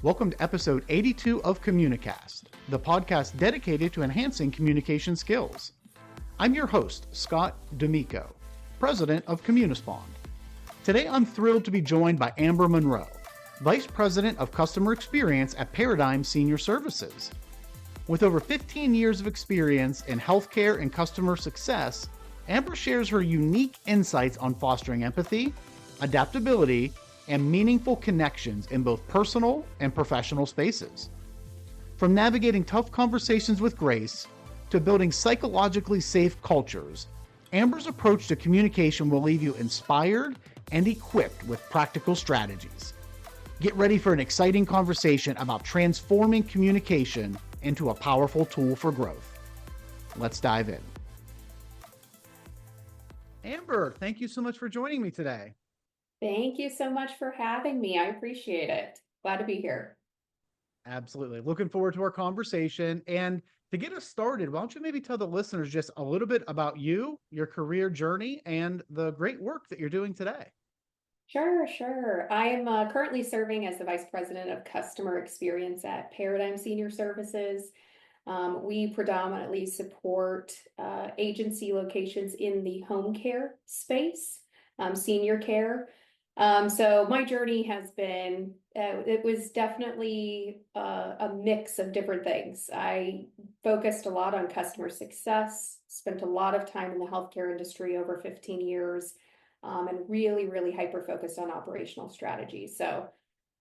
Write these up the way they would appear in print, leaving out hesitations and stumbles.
Welcome to episode 82 of Communicast, the podcast dedicated to enhancing communication skills. I'm your host, Scott D'Amico, president of Communispond. Today, I'm thrilled to be joined by Amber Monroe, vice president of customer experience at Paradigm Senior Services. With over 15 years of experience in healthcare and customer success, Amber shares her unique insights on fostering empathy, adaptability, and meaningful connections in both personal and professional spaces. From navigating tough conversations with grace to building psychologically safe cultures, Amber's approach to communication will leave you inspired and equipped with practical strategies. Get ready for an exciting conversation about transforming communication into a powerful tool for growth. Let's dive in. Amber, thank you so much for joining me today. Thank you so much for having me. I appreciate it. Glad to be here. Absolutely. Looking forward to our conversation. And to get us started, why don't you maybe tell the listeners just a little bit about you, your career journey, and the great work that you're doing today? Sure. I am currently serving as the Vice President of Customer Experience at Paradigm Senior Services. We predominantly support agency locations in the home care space, senior care. So my journey has been, it was definitely a mix of different things. I focused a lot on customer success, spent a lot of time in the healthcare industry over 15 years, and really hyper-focused on operational strategy. So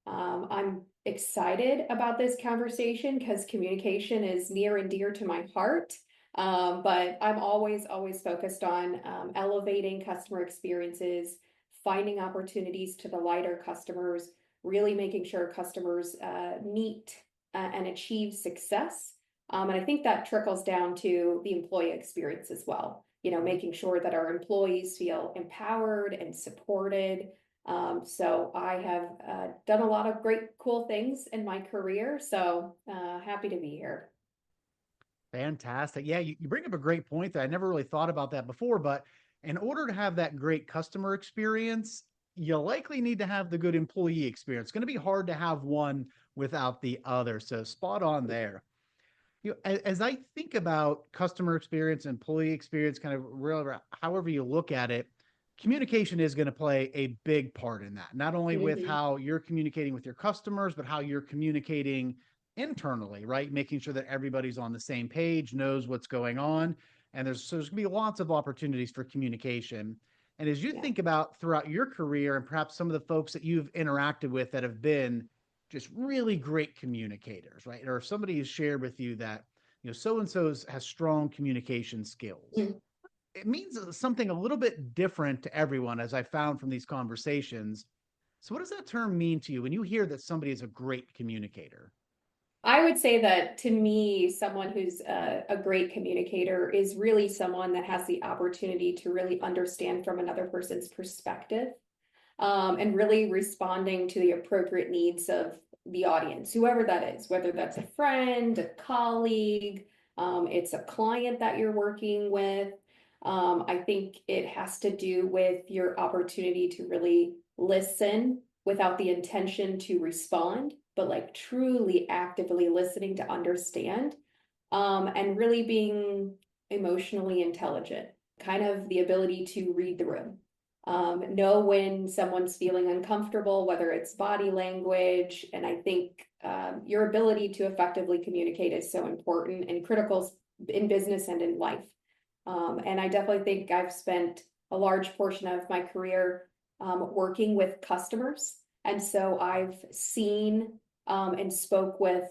I'm excited about this conversation because communication is near and dear to my heart. But I'm always focused on elevating customer experiences, finding opportunities to delight our customers, really making sure customers meet and achieve success. And I think that trickles down to the employee experience as well. You know, making sure that our employees feel empowered and supported. So I have done a lot of great, cool things in my career. So happy to be here. Fantastic. Yeah, you bring up a great point that I never really thought about that before, but in order to have that great customer experience, you likely need to have the good employee experience. It's going to be hard to have one without the other. So spot on there. As I think about customer experience, employee experience, kind of real, however you look at it, communication is going to play a big part in that, not only with how you're communicating with your customers, but how you're communicating internally, right? Making sure that everybody's on the same page, knows what's going on. And there's going to be lots of opportunities for communication. And as you think about throughout your career and perhaps some of the folks that you've interacted with that have been just really great communicators, right? Or if somebody has shared with you that, so-and-so has strong communication skills. It means something a little bit different to everyone, as I found from these conversations. So what does that term mean to you when you hear that somebody is a great communicator? I would say that to me, someone who's a great communicator is really someone that has the opportunity to really understand from another person's perspective, and really responding to the appropriate needs of the audience, whoever that is, whether that's a friend, a colleague, it's a client that you're working with. I think it has to do with your opportunity to really listen without the intention to respond, but like truly actively listening to understand, and really being emotionally intelligent, kind of the ability to read the room, know when someone's feeling uncomfortable, whether it's body language. And I think your ability to effectively communicate is so important and critical in business and in life. And I definitely think I've spent a large portion of my career working with customers. And so I've seen and spoke with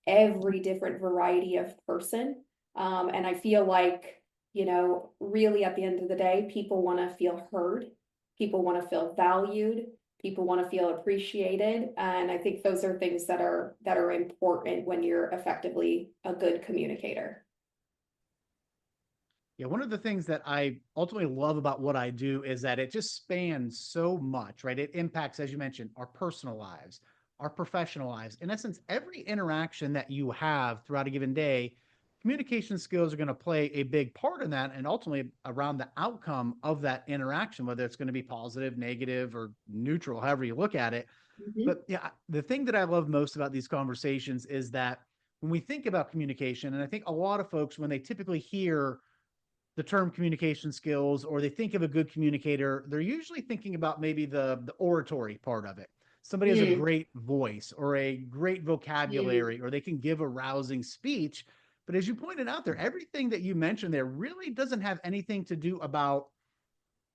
every different variety of person. And I feel like, really at the end of the day, people want to feel heard. People want to feel valued. People want to feel appreciated. And I think those are things that are important when you're effectively a good communicator. Yeah, one of the things that I ultimately love about what I do is that it just spans so much, right? It impacts, as you mentioned, our personal lives, our professional lives. In essence, every interaction that you have throughout a given day, communication skills are going to play a big part in that and ultimately around the outcome of that interaction, whether it's going to be positive, negative, or neutral, however you look at it. Mhm. But yeah, the thing that I love most about these conversations is that when we think about communication, and I think a lot of folks, when they typically hear the term communication skills or they think of a good communicator, they're usually thinking about maybe the oratory part of it. Somebody has a Mm, great voice or a great mm, vocabulary or they can give a rousing speech. But as you pointed out there, everything that you mentioned there really doesn't have anything to do about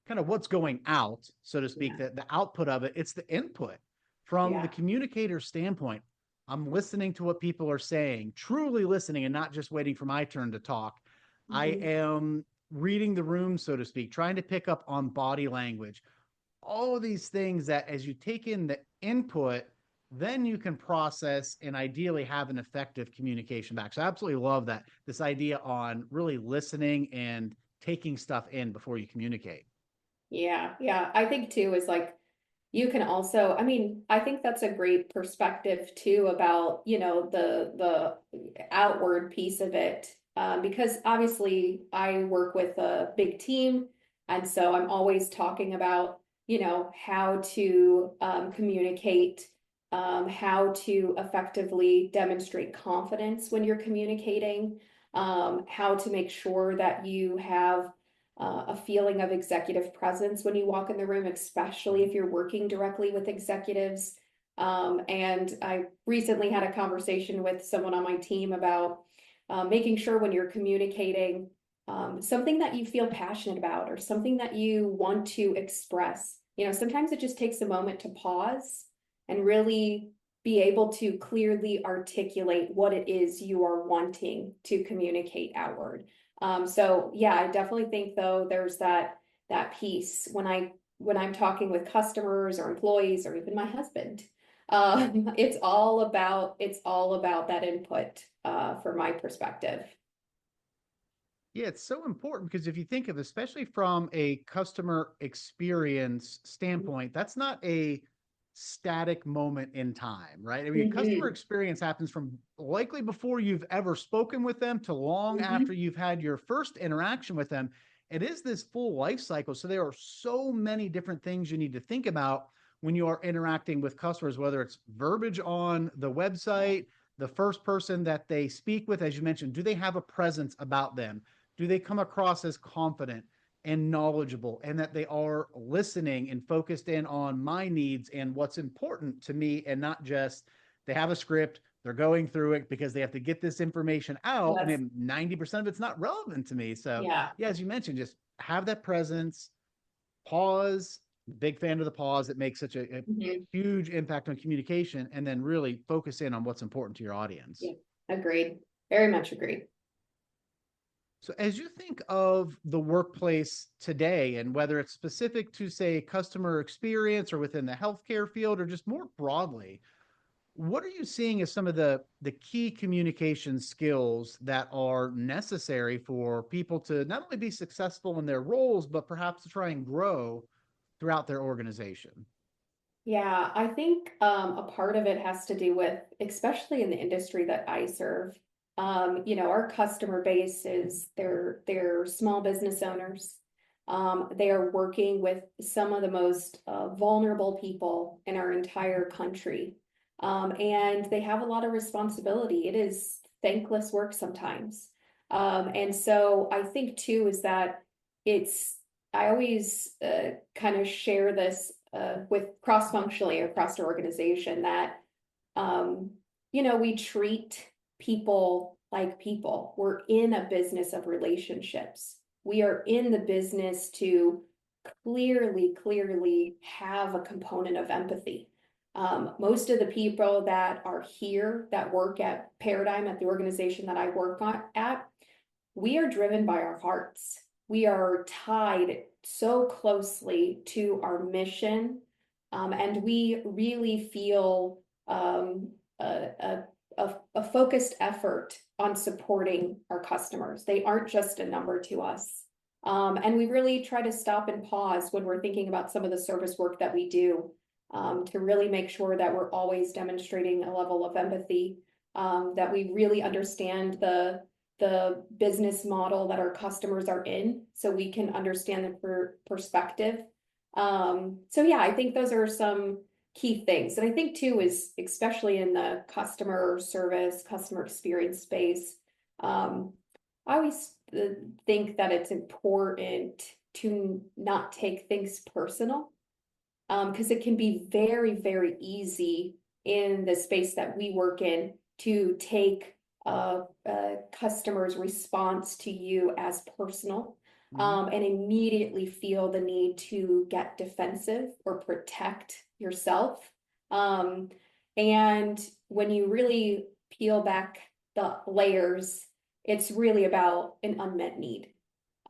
kind of what's going out, so to speak, yeah, the output of it. It's the input from the yeah. communicator standpoint. I'm listening to what people are saying, truly listening and not just waiting for my turn to talk. I Mhm. am reading the room, so to speak, trying to pick up on body language. All of these things that as you take in the input, then you can process and ideally have an effective communication back. So I absolutely love that. This idea on really listening and taking stuff in before you communicate. Yeah, yeah. I think too is like you can also, I mean, I think that's a great perspective too about, the outward piece of it. Because obviously I work with a big team, and so I'm always talking about, how to communicate, how to effectively demonstrate confidence when you're communicating, how to make sure that you have a feeling of executive presence when you walk in the room, especially if you're working directly with executives. And I recently had a conversation with someone on my team about making sure when you're communicating something that you feel passionate about or something that you want to express. Sometimes it just takes a moment to pause and really be able to clearly articulate what it is you are wanting to communicate outward. So yeah, I definitely think though there's that piece when I'm talking with customers or employees or even my husband. It's all about that input from my perspective. Yeah, it's so important because if you think of, especially from a customer experience standpoint, that's not a static moment in time, right? I mean, customer Mhm. experience happens from likely before you've ever spoken with them to long after Mhm. you've had your first interaction with them. It is this full life cycle. So there are so many different things you need to think about when you are interacting with customers, whether it's verbiage on the website, the first person that they speak with, as you mentioned, do they have a presence about them? Do they come across as confident and knowledgeable and that they are listening and focused in on my needs and what's important to me and not just they have a script, they're going through it because they have to get this information out and That's then 90% of it's not relevant to me. So yeah. yeah, as you mentioned, just have that presence, pause. Big fan of the pause. It makes such a Mhm. huge impact on communication and then really focus in on what's important to your audience. Yeah. Agreed. Very much agreed. So, as you think of the workplace today, and whether it's specific to, say, customer experience or within the healthcare field or just more broadly, what are you seeing as some of the key communication skills that are necessary for people to not only be successful in their roles, but perhaps to try and grow throughout their organization? Yeah, I think a part of it has to do with, especially in the industry that I serve, our customer base is they're small business owners. They are working with some of the most vulnerable people in our entire country. And they have a lot of responsibility. It is thankless work sometimes. And so I think too is that it's I always kind of share this with cross-functionally across the organization that um, we treat people like people. We're in a business of relationships. We are in the business to clearly have a component of empathy. Most of the people that are here that work at Paradigm at the organization that I work at, we are driven by our hearts. We are tied so closely to our mission, and we really feel a focused effort on supporting our customers. They aren't just a number to us. And we really try to stop and pause when we're thinking about some of the service work that we do, to really make sure that we're always demonstrating a level of empathy, that we really understand the business model that our customers are in so we can understand the perspective. So yeah, I think those are key things. And I think too is, especially in the customer service, customer experience space, I always think that it's important to not take things personal, because it can be very, very easy in the space that we work in to take a customer's response to you as personal, Mhm. and immediately feel the need to get defensive or protect yourself. Um, and when you really peel back the layers, it's really about an unmet need.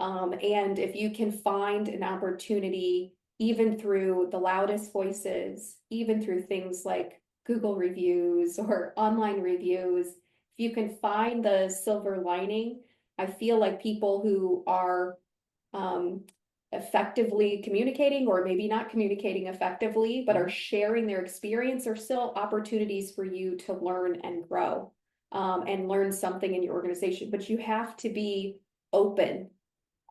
And if you can find an opportunity, even through the loudest voices, even through things like Google reviews or online reviews, if you can find the silver lining, I feel like people who are um, effectively communicating, or maybe not communicating effectively, but are Mhm. sharing their experience, are still opportunities for you to learn and grow, and learn something in your organization. But you have to be open,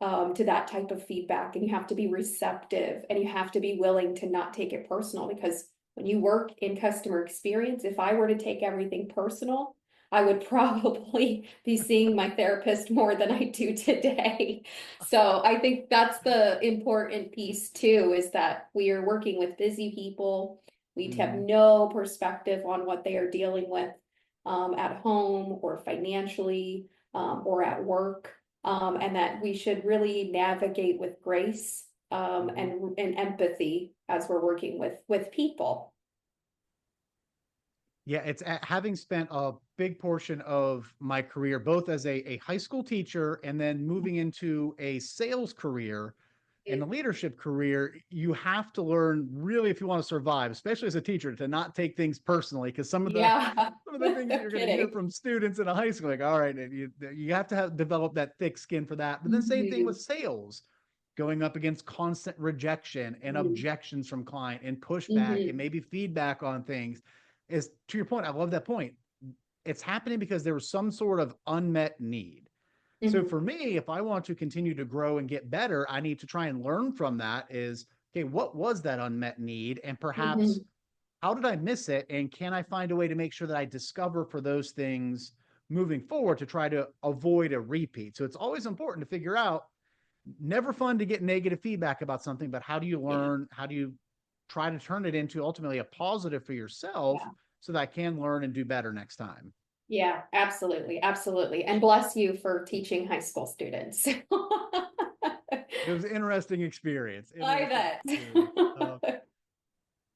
to that type of feedback, and you have to be receptive, and you have to be willing to not take it personal, because when you work in customer experience, if I were to take everything personal, I would probably be seeing my therapist more than I do today. So I think that's the important piece too, is that we are working with busy people. We have Mhm. no perspective on what they are dealing with, at home or financially, or at work, and that we should really navigate with grace, Mhm. and empathy as we're working with people. Yeah, having spent a big portion of my career, both as a high school teacher and then moving into a sales career and a leadership career, you have to learn really, if you want to survive, especially as a teacher, to not take things personally. Because Yeah, some of the things that no you're going to hear kidding. from students in a high school, like, all right, you have to develop that thick skin for that. But then same thing with Mhm, sales, going up against constant rejection and mhm, objections from client and pushback and mhm, maybe feedback on things. Is to your point, I love that point. It's happening because there was some sort of unmet need. So mhm, for me, if I want to continue to grow and get better, I need to try and learn from that is, okay, what was that unmet need? And perhaps mhm. how did I miss it? And can I find a way to make sure that I discover for those things moving forward to try to avoid a repeat? So it's always important to figure out, never fun to get negative feedback about something, but how do you Yeah, learn? How do you try to turn it into ultimately a positive for yourself yeah, so that I can learn and do better next time? yeah, absolutely, absolutely. And bless you for teaching high school students. It was an interesting experience. I Interesting experience. bet.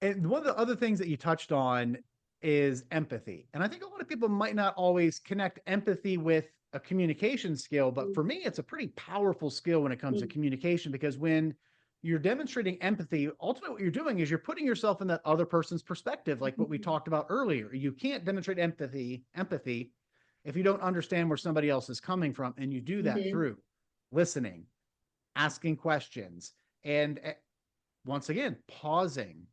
And one of the other things that you touched on is empathy. And I think a lot of people might not always connect empathy with a communication skill, but for me, it's a pretty powerful skill when it comes to communication, because when you're demonstrating empathy, ultimately what you're doing is you're putting yourself in that other person's perspective, like what we talked about earlier. You can't demonstrate empathy if you don't understand where somebody else is coming from. And you do that Mhm, through listening, asking questions, and once again, pausing,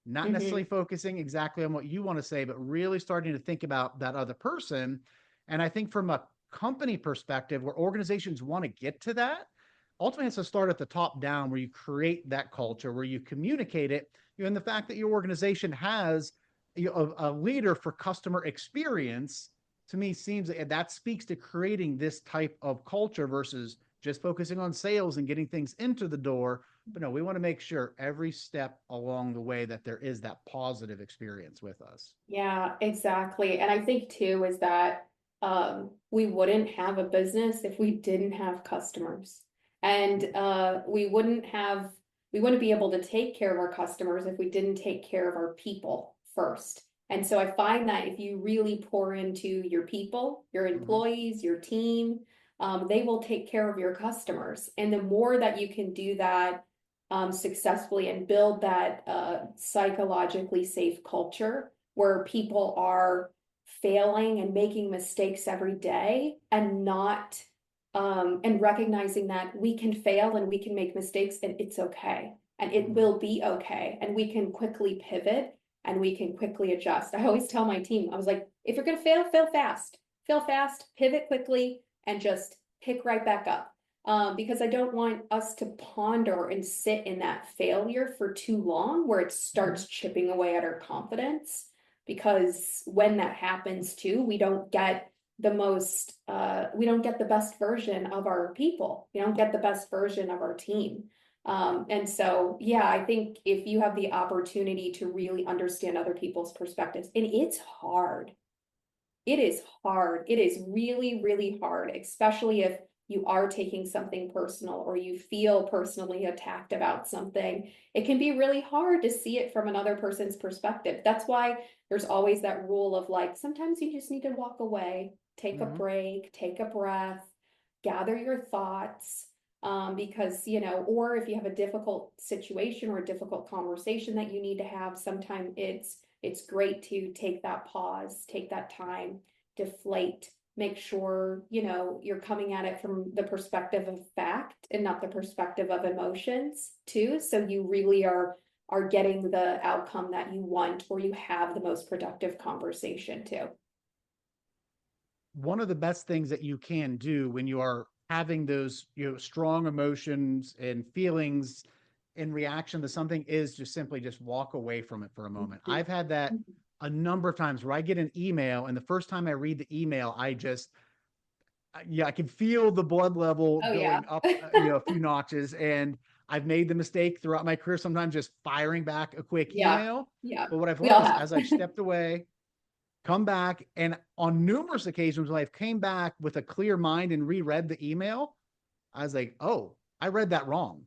not necessarily mhm, focusing exactly on what you want to say, but really starting to think about that other person. And I think from a company perspective, where organizations want to get to that, ultimately it's to start at the top down, where you create that culture, where you communicate it, and the fact that your organization has a leader for customer experience, to me seems that speaks to creating this type of culture versus just focusing on sales and getting things into the door. But no, we want to make sure every step along the way that there is that positive experience with us. yeah, exactly. And I think too is that, we wouldn't have a business if we didn't have customers. And we wouldn't be able to take care of our customers if we didn't take care of our people first. And so I find that if you really pour into your people, your Mm-hmm. employees, your team, they will take care of your customers. And the more that you can do that, successfully, and build that psychologically safe culture where people are failing and making mistakes every day, and not, and recognizing that we can fail and we can make mistakes and it's okay, and it Mm-hmm. will be okay, and we can quickly pivot and we can quickly adjust. I always tell my team, I was like, if you're going to fail, fail fast, pivot quickly, and just pick right back up. because I don't want us to ponder and sit in that failure for too long where it starts chipping away at our confidence. Because when that happens too, we don't get we don't get the best version of our people. We don't get the best version of our team. And so, yeah, I think if you have the opportunity to really understand other people's perspectives, and it's hard. It is hard. It is really, really hard, especially if you are taking something personal or you feel personally attacked about something. It can be really hard to see it from another person's perspective. That's why there's always that rule of like, sometimes you just need to walk away, take a Mm-hmm. break, take a breath, gather your thoughts. Because, or if you have a difficult situation or a difficult conversation that you need to have, sometimes it's great to take that pause, take that time, deflate, make sure, you're coming at it from the perspective of fact and not the perspective of emotions too. So you really are getting the outcome that you want, or you have the most productive conversation too. One of the best things that you can do when you are having those, strong emotions and feelings in reaction to something is just simply just walk away from it for a moment. I've had that a number of times where I get an email, and the first time I read the email, I can feel the blood level Oh yeah. going up, a few notches. And I've made the mistake throughout my career, sometimes just firing back a quick Yeah. email. Yeah. But what I've We learned all is, have. as I've stepped away, come back, and on numerous occasions when I've came back with a clear mind and reread the email, I was like, oh, I read that wrong.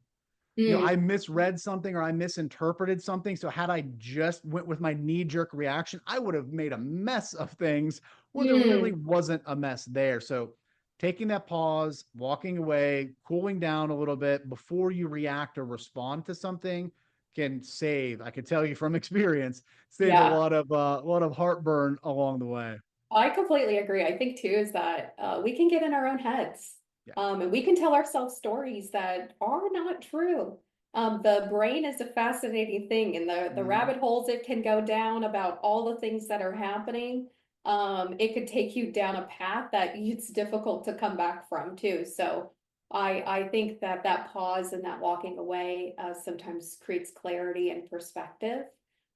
I Mm, misread something or I misinterpreted something. So had I just went with my knee jerk reaction, I would have made a mess of things where there really mm, wasn't a mess there. So taking that pause, walking away, cooling down a little bit before you react or respond to something can save, I can tell you from experience, save yeah. a lot of heartburn along the way. I completely agree. I think too is that we can get in our own heads, Yeah. and we can tell ourselves stories that are not true. The brain is a fascinating thing, and the Mm-hmm. rabbit holes it can go down about all the things that are happening. It could take you down a path that it's difficult to come back from too. So I think that that pause and that walking away sometimes creates clarity and perspective.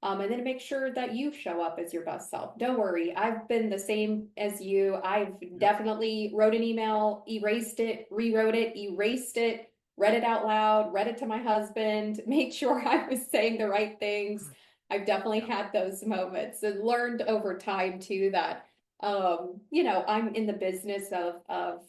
And then make sure that you show up as your best self. Don't worry, I've been the same as you. I've Yep. definitely wrote an email, erased it, rewrote it, erased it, read it out loud, read it to my husband, made sure I was saying the right things. I've definitely Yeah. had those moments and learned over time too that, I'm in the business of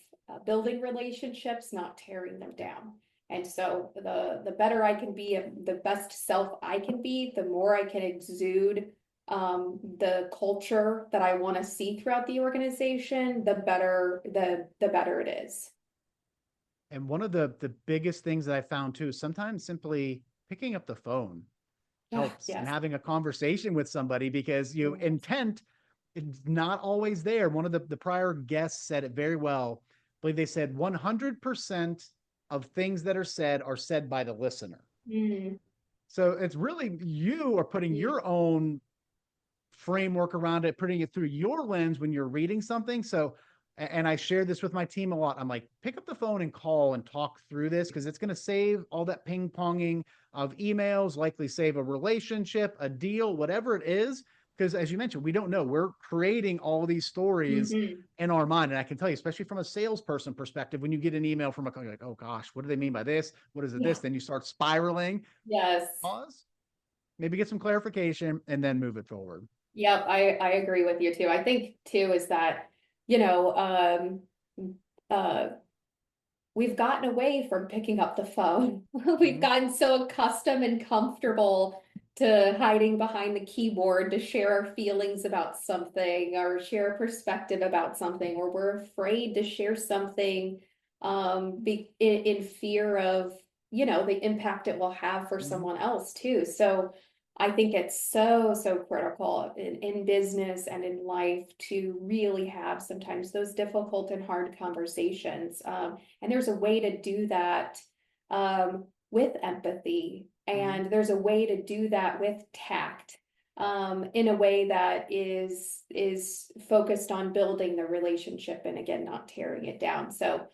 building relationships, not tearing them down. And so the better I can be, the best self I can be, the more I can exude the culture that I want to see throughout the organization, the better it is. And one of the biggest things that I found too, sometimes simply picking up the phone Ah, helps, and yes. having a conversation with somebody, because intent is not always there. One of the prior guests said it very well. I believe they said 100% of things that are said by the listener. Mm, So it's really, you are putting mm, your own framework around it, putting it through your lens when you're reading something. So, and I share this with my team a lot. I'm like, pick up the phone and call and talk through this, because it's going to save all that ping ponging of emails, likely save a relationship, a deal, whatever it is. Because as you mentioned, we don't know. We're creating all these stories mhm. in our mind. And I can tell you, especially from a salesperson perspective, when you get an email from a company, like, oh gosh, what do they mean by this? What is it Yeah. this? Then you start spiraling. Yes. Pause, maybe get some clarification, and then move it forward. Yep, I agree with you too. I think too is that, you know, uh we've gotten away from picking up the phone. We've Mm-hmm. gotten so accustomed and comfortable to hiding behind the keyboard to share our feelings about something or share a perspective about something, or we're afraid to share something in fear of, the impact it will have for Mm-hmm. someone else too. So I think it's so, so critical in business and in life to really have sometimes those difficult and hard conversations. And there's a way to do that with empathy, Mm-hmm. and there's a way to do that with tact, in a way that is focused on building the relationship and again not tearing it down. So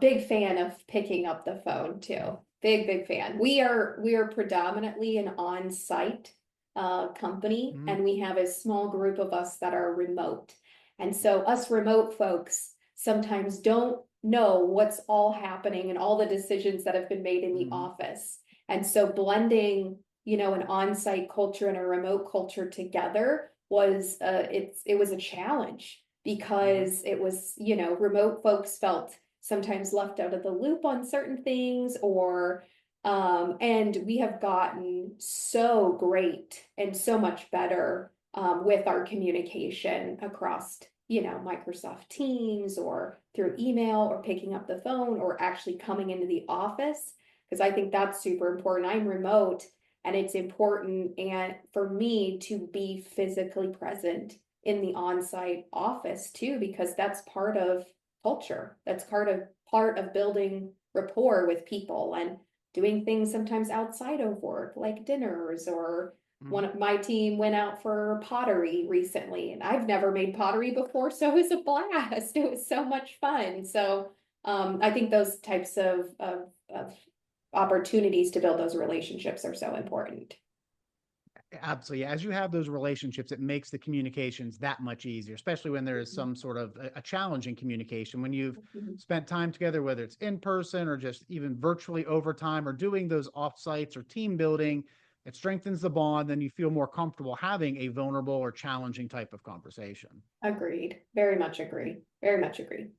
Big fan of picking up the phone too. Big fan. We are predominantly an on-site company, Mhm. and we have a small group of us that are remote. And so us remote folks sometimes don't know what's all happening and all the decisions that have been made in the Mhm. office. And so blending, an on-site culture and a remote culture together was it was a challenge Mhm. because it was, remote folks felt sometimes left out of the loop on certain things or and we have gotten so great and so much better with our communication across, Microsoft Teams or through email or picking up the phone or actually coming into the office because I think that's super important. I'm remote and it's important and for me to be physically present in the on-site office too because that's part of culture. That's part of building rapport with people and doing things sometimes outside of work, like dinners or one Mhm. of my team went out for pottery recently and I've never made pottery before, so it was a blast. It was so much fun. So I think those types of opportunities to build those relationships are so important. Absolutely. As you have those relationships, it makes the communications that much easier, especially when there is some sort of a challenging communication. When you've Mhm. spent time together, whether it's in person or just even virtually over time or doing those offsites or team building, it strengthens the bond. Then you feel more comfortable having a vulnerable or challenging type of conversation. Agreed. Very much agree. Very much agree.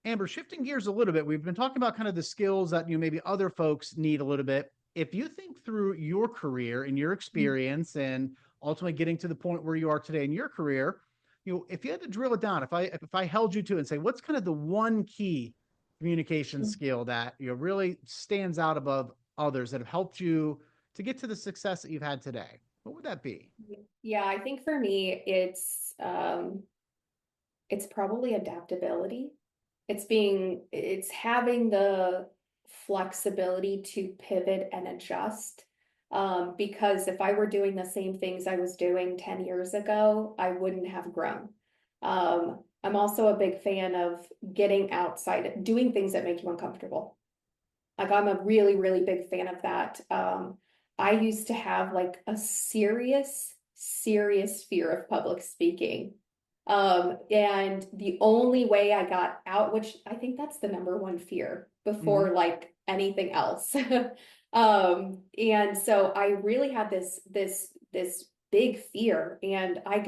Amber, shifting gears a little bit, we've been talking about kind of the skills that maybe other folks need a little bit. If you think through your career and your experience and ultimately getting to the point where you are today in your career, if you had to drill it down, if I held you to it and say, what's kind of the one key communication skill that really stands out above others that have helped you to get to the success that you've had today? What would that be? Yeah, I think for me it's probably adaptability. It's having the flexibility to pivot and adjust. Because if I were doing the same things I was doing 10 years ago, I wouldn't have grown. I'm also a big fan of getting outside, doing things that make you uncomfortable. Like I'm a really big fan of that. I used to have like a serious fear of public speaking. And the only way I got out, which I think that's the number one fear Mm-hmm. before like anything else. And so I really had this big fear and I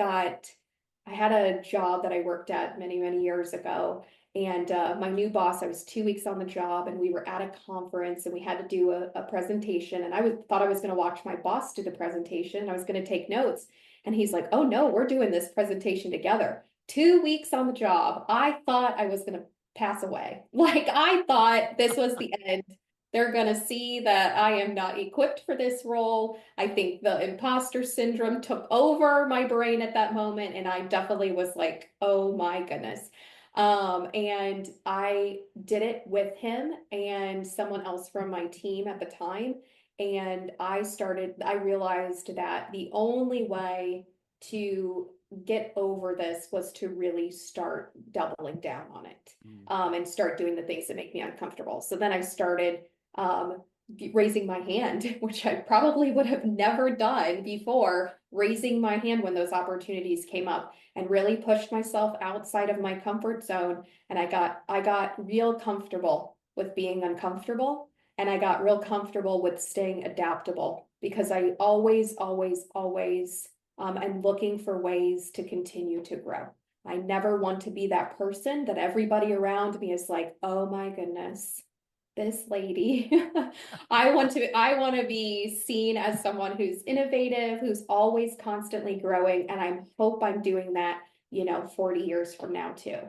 had a job that I worked at many years ago and my new boss, I was 2 weeks on the job and we were at a conference and we had to do a presentation. And thought I was going to watch my boss do the presentation. I was going to take notes. And he's like, oh no, we're doing this presentation together. 2 weeks on the job. I thought I was going to pass away. Like I thought this was the end. They're going to see that I am not equipped for this role. I think the imposter syndrome took over my brain at that moment. And I definitely was like, oh my goodness. And I did it with him and someone else from my team at the time. And I realized that the only way to get over this was to really start doubling down on it, and start doing the things that make me uncomfortable. So then I started, um, raising my hand, which I probably would have never done before, raising my hand when those opportunities came up and really pushed myself outside of my comfort zone. And I got real comfortable with being uncomfortable. And I got real comfortable with staying adaptable because I always am looking for ways to continue to grow. I never want to be that person that everybody around me is like, oh my goodness, this lady. I want to be seen as someone who's innovative, who's always constantly growing, and I hope I'm doing that, 40 years from now too.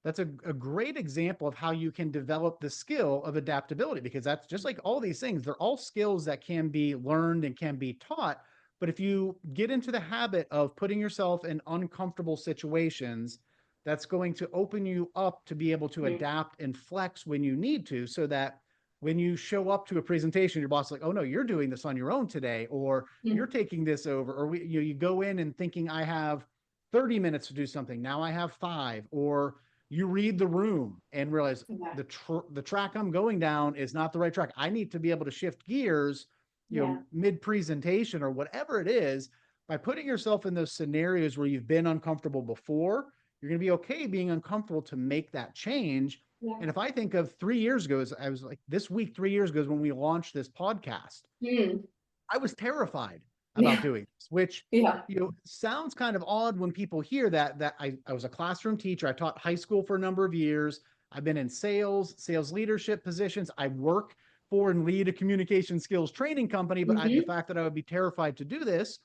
That's a great example of how you can develop the skill of adaptability because that's just like all these things. They're all skills that can be learned and can be taught. But if you get into the habit of putting yourself in uncomfortable situations, that's going to open you up to be able to Mhm. adapt and flex when you need to, so that when you show up to a presentation, your boss is like, oh no, you're doing this on your own today, or you're Mhm. taking this over, or you go in and thinking I have 30 minutes to do something. Now I have 5, or you read the room and realize Yeah. the track I'm going down is not the right track. I need to be able to shift gears, Yeah. mid presentation or whatever it is. By putting yourself in those scenarios where you've been uncomfortable before, you're going to be okay being uncomfortable to make that change. Yeah. And if I think of 3 years ago, I was like this week, 3 years ago is when we launched this podcast. Mm. I was terrified about Yeah. doing this, which Yeah. sounds kind of odd when people hear that I was a classroom teacher. I taught high school for a number of years. I've been in sales leadership positions. I work for and lead a communication skills training company, but the Hmm. fact that I would be terrified to do this,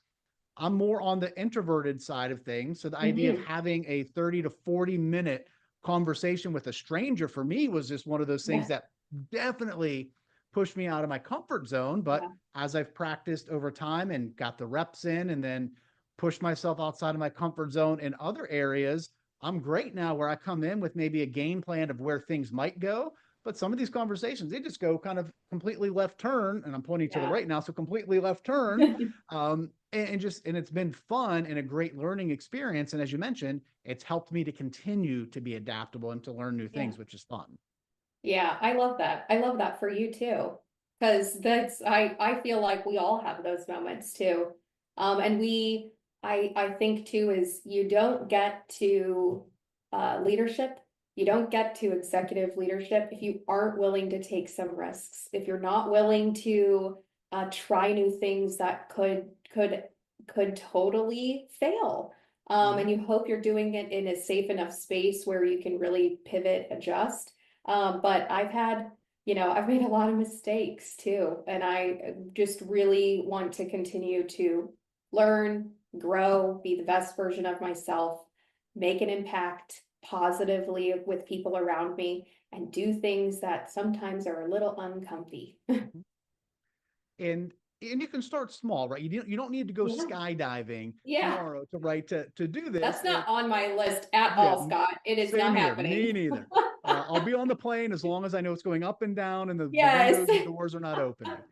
I'm more on the introverted side of things. So the idea of Hmm. having a 30 to 40-minute conversation with a stranger for me was just one of those things Yeah. that definitely pushed me out of my comfort zone. But Yeah. as I've practiced over time and got the reps in and then pushed myself outside of my comfort zone in other areas, I'm great now where I come in with maybe a game plan of where things might go. But some of these conversations, they just go kind of completely left turn. And I'm pointing to the Yeah. right now. So completely left turn. And it's been fun and a great learning experience. And as you mentioned, it's helped me to continue to be adaptable and to learn new Yeah. things, which is fun. Yeah, I love that. I love that for you too. Because I feel like we all have those moments too. And I think too is you don't get to leadership, you don't get to executive leadership if you aren't willing to take some risks. If you're not willing to try new things that could totally fail. And Mhm. you hope you're doing it in a safe enough space where you can really pivot, adjust. But I've made a lot of mistakes too, and I just really want to continue to learn, grow, be the best version of myself, make an impact positively with people around me, and do things that sometimes are a little uncomfy. Mhm. And you can start small, right? You don't need to go Yeah. skydiving Yeah, tomorrow to do this. that's not on my list at Yeah, all, Scott. It is not same here. Me happening. neither. I'll be on the plane as long as I know it's going up and down and the Yes. windows and doors are not opening.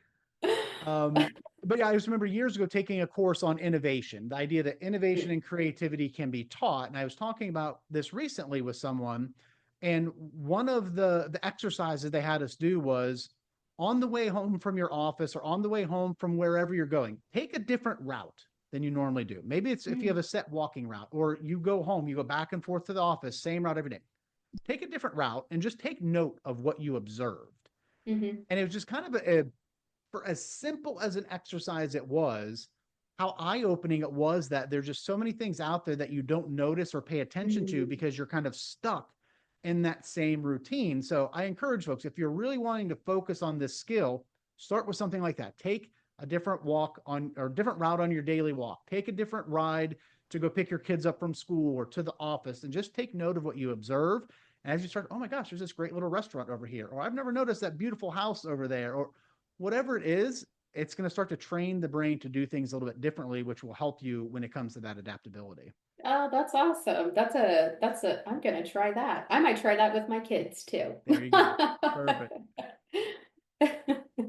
Um, but yeah, I just remember years ago taking a course on innovation, the idea that innovation and creativity can be taught. And I was talking about this recently with someone, and one of the exercises they had us do was on the way home from your office or on the way home from wherever you're going, take a different route than you normally do. Maybe it's if you have Mm. a set walking route, or you go home, you go back and forth to the office, same route every day. Take a different route and just take note of what you observed. Mhm. And it was just kind of for as simple as an exercise it was, how eye-opening it was that there's just so many things out there that you don't notice or pay attention to Mhm. because you're kind of stuck in that same routine. So I encourage folks, if you're really wanting to focus on this skill, start with something like that. Take a different walk on or different route on your daily walk. Take a different ride to go pick your kids up from school or to the office, and just take note of what you observe. And as you start, oh my gosh, there's this great little restaurant over here, or I've never noticed that beautiful house over there, or whatever it is, it's going to start to train the brain to do things a little bit differently, which will help you when it comes to that adaptability. Oh, that's awesome. I'm gonna try that. I might try that with my kids too. There you go. Perfect.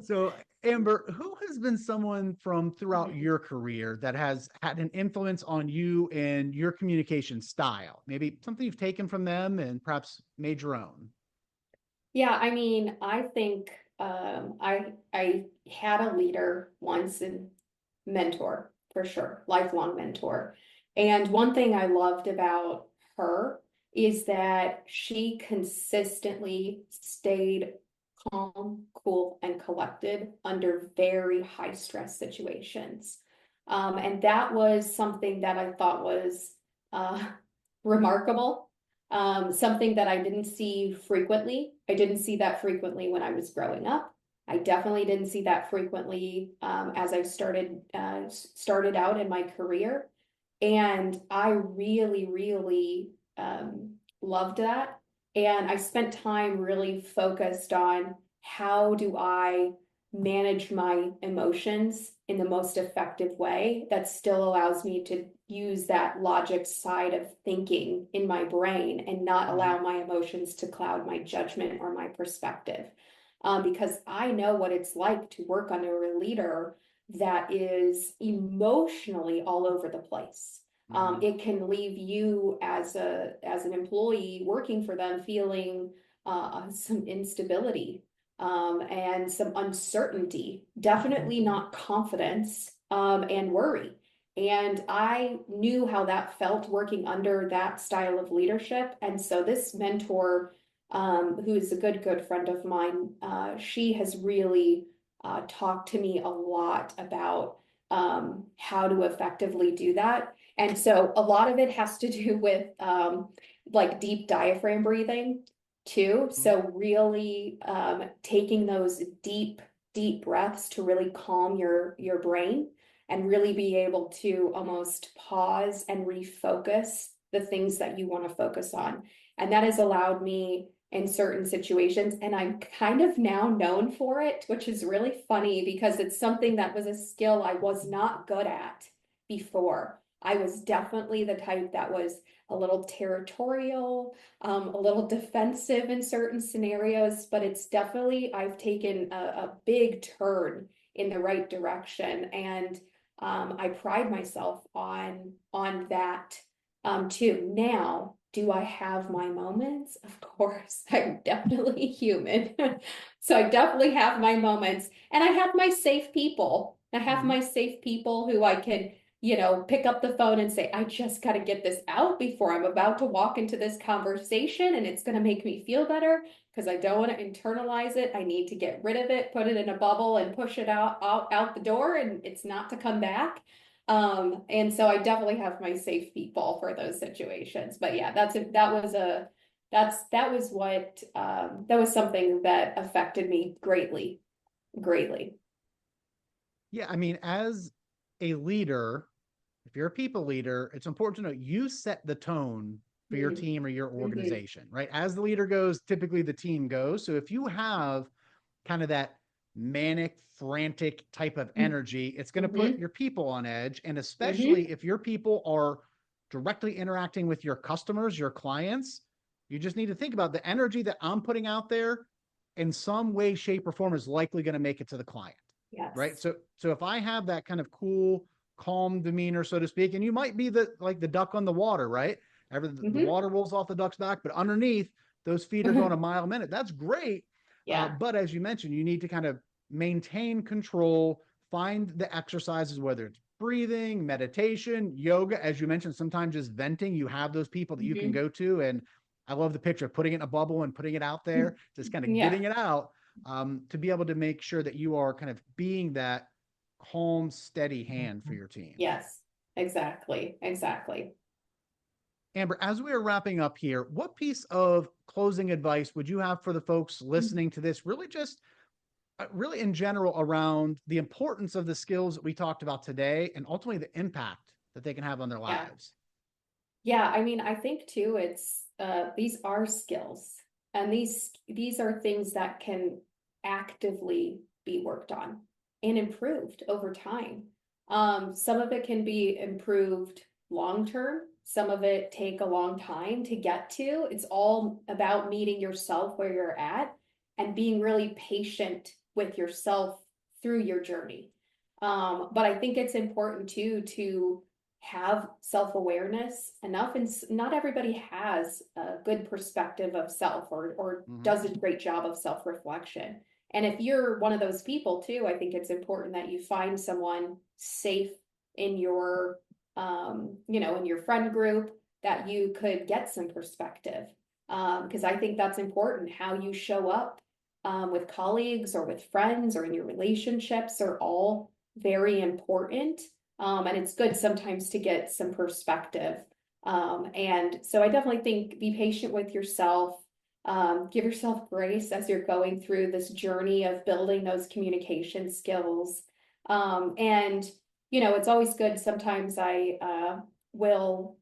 So, Amber, who has been someone from throughout your career that has had an influence on you and your communication style? Maybe something you've taken from them and perhaps made your own. Yeah, I mean, I think I had a leader once and mentor for sure, lifelong mentor. And one thing I loved about her is that she consistently stayed calm, cool, and collected under very high stress situations. And that was something that I thought was uh, remarkable, something that I didn't see frequently. I didn't see that frequently when I was growing up. I definitely didn't see that frequently as I started out in my career, and I really, really loved that. And I spent time really focused on how do I manage my emotions in the most effective way that still allows me to use that logic side of thinking in my brain and not Mm-hmm. allow my emotions to cloud my judgment or my perspective. Because I know what it's like to work under a leader that is emotionally all over the place. Mhm. It can leave you as an employee working for them feeling some instability and some uncertainty, definitely not confidence and worry. And I knew how that felt working under that style of leadership. And so this mentor, who is a good friend of mine, she has really talked to me a lot about how to effectively do that. And so a lot of it has to do with like deep diaphragm breathing too. Mhm. So really taking those deep breaths to really calm your brain and really be able to almost pause and refocus the things that you want to focus on. And that has allowed me in certain situations, and I'm kind of now known for it, which is really funny because it's something that was a skill I was not good at before. I was definitely the type that was a little territorial, a little defensive in certain scenarios, but it's definitely, I've taken a big turn in the right direction. And I pride myself on that too. Now, do I have my moments? Of course, I'm definitely human. So I definitely have my moments, and I have my safe people. I have Mhm. my safe people who I can, pick up the phone and say, I just got to get this out before I'm about to walk into this conversation, and it's going to make me feel better because I don't want to internalize it. I need to get rid of it, put it in a bubble, and push it out the door, and it's not to come back. And so I definitely have my safe people for those situations. But yeah, that was what that was something that affected me greatly, greatly. Yeah, I mean, as a leader, if you're a people leader, it's important to know you set the tone for your Mm-hmm. team or your Mm-hmm. organization, right? As the leader goes, typically the team goes. So if you have kind of that manic, frantic type of energy, it's going to put Mm-hmm. your people on edge. And Mm-hmm. especially if your people are directly interacting with your customers, your clients, you just need to think about the energy that I'm putting out there in some way, shape, or form is likely going to make it to the client, right? Yes. So if I have that kind of cool, calm demeanor, so to speak, and you might be the duck on the water, right? The Mm-hmm. water rolls off the duck's back, but underneath those feet are going a mile a minute. That's great. Yeah. But as you mentioned, you need to kind of maintain control, find the exercises, whether it's breathing, meditation, yoga, as you mentioned, sometimes just venting. You have those people that you can Mm-hmm. go to. And I love the picture of putting it in a bubble and putting it out there, just kind of Yeah. getting it out to be able to make sure that you are kind of being that calm, steady hand for your team. Yes. Exactly. Exactly. Amber, as we are wrapping up here, what piece of closing advice would you have for the folks listening to this? Really, just really in general around the importance of the skills that we talked about today and ultimately the impact that they can have on their Yeah. lives. Yeah, I mean, I think too, it's these are skills, and these are things that can actively be worked on and improved over time. Some of it can be improved long term, some of it take a long time to get to. It's all about meeting yourself where you're at and being really patient with yourself through your journey. But I think it's important too to have self-awareness enough, and not everybody has a good perspective of self or Mm-hmm. does a great job of self-reflection. And if you're one of those people too, I think it's important that you find someone safe in your in your friend group that you could get some perspective, because I think that's important. How you show up with colleagues or with friends or in your relationships are all very important. And it's good sometimes to get some perspective. And so I definitely think be patient with yourself. Give yourself grace as you're going through this journey of building those communication skills. And, it's always good. Sometimes I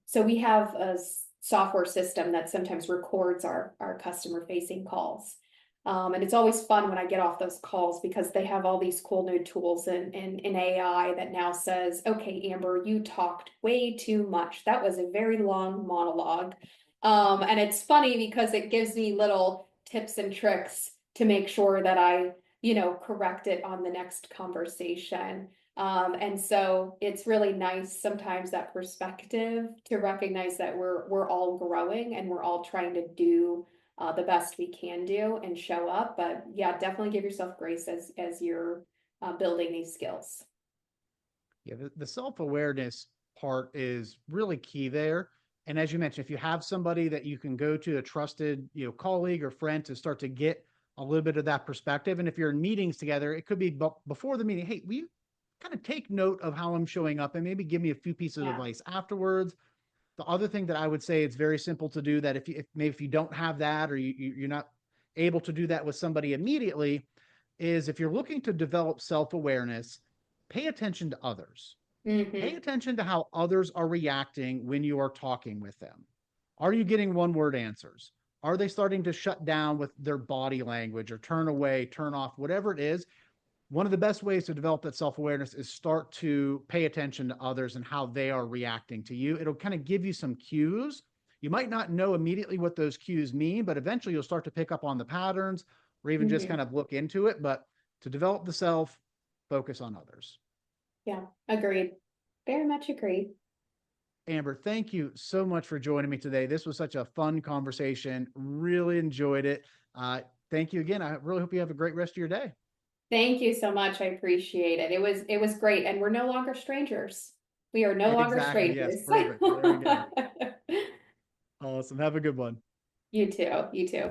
so we have a software system that sometimes records our customer facing calls. And it's always fun when I get off those calls because they have all these cool new tools in AI that now says, okay, Amber, you talked way too much. That was a very long monologue. And it's funny because it gives me little tips and tricks to make sure that I correct it on the next conversation. And so it's really nice sometimes that perspective to recognize that we're all growing and we're all trying to do the best we can do and show up. But yeah, definitely give yourself grace as you're building these skills. Yeah, the self-awareness part is really key there. And as you mentioned, if you have somebody that you can go to, a trusted, colleague or friend, to start to get a little bit of that perspective. And if you're in meetings together, it could be before the meeting. Hey, will you kind of take note of how I'm showing up and maybe give me a few pieces of Yeah. advice afterwards? The other thing that I would say, it's very simple to do that if you don't have that, or you're not able to do that with somebody immediately, is if you're looking to develop self-awareness, pay attention to others. Pay Hmm. attention to how others are reacting when you are talking with them. Are you getting one word answers? Are they starting to shut down with their body language, or turn away, turn off, whatever it is? One of the best ways to develop that self-awareness is start to pay attention to others and how they are reacting to you. It'll kind of give you some cues. You might not know immediately what those cues mean, but eventually you'll start to pick up on the patterns, or even just Hmm. kind of look into it. But to develop the self, focus on others. Yeah, agreed. Very much agreed. Amber, thank you so much for joining me today. This was such a fun conversation. Really enjoyed it. Thank you again. I really hope you have a great rest of your day. Thank you so much. I appreciate it. It was great. And we're no longer strangers. We are no longer Exactly. Yes. strangers. Perfect. There we go. Awesome. Have a good one. You too. You too.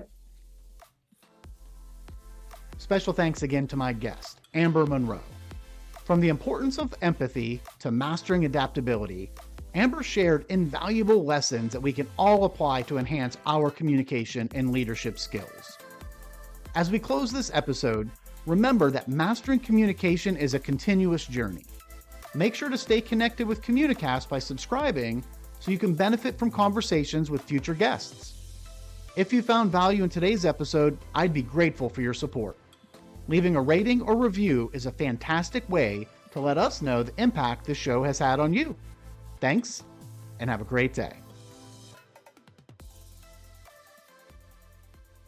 Special thanks again to my guest, Amber Monroe. From the importance of empathy to mastering adaptability, Amber shared invaluable lessons that we can all apply to enhance our communication and leadership skills. As we close this episode, remember that mastering communication is a continuous journey. Make sure to stay connected with Communicast by subscribing so you can benefit from conversations with future guests. If you found value in today's episode, I'd be grateful for your support. Leaving a rating or review is a fantastic way to let us know the impact this show has had on you. Thanks, and have a great day.